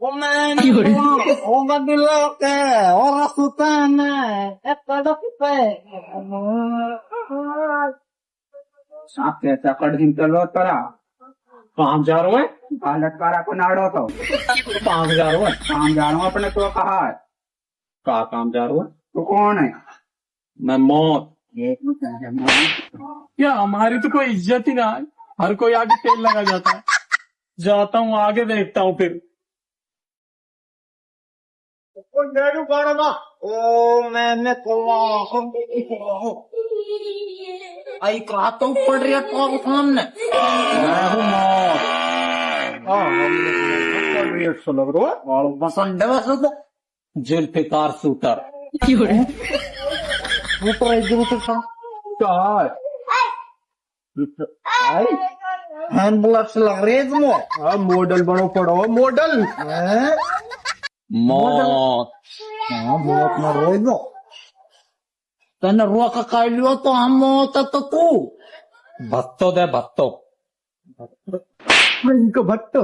Oga diloke, ora sutana, ekadakipe. साथ चकड़ हिंचलो तरा 5000 हुए, पालट कारा को नाड़ो तो 5000 हुए, काम जानो अपने तो कहा है का 5000 हुए। तू कौन है मैं मौत। ये क्या हमारी तो कोई इज्जत ही ना है, हर कोई आगे तेल लगा जाता है। जाता हूँ आगे देखता हूँ फिर। मैंने आई कहा तो पड़ रही है तो सामने मैं हूँ मौत। रेट से लग रहा है और बसंत वैसे तो जुल्फिकार शूटर। ऊपर एक दूसरे का क्या है? हैंड ब्लड से लग रही है तुम्हें मॉडल बनो पड़ो मॉडल। मौत। मौत में रोई दो तेने रुआ का कर लियो तो हम मौत तो तू भत्तो दे भत्तो। इनको भट्टो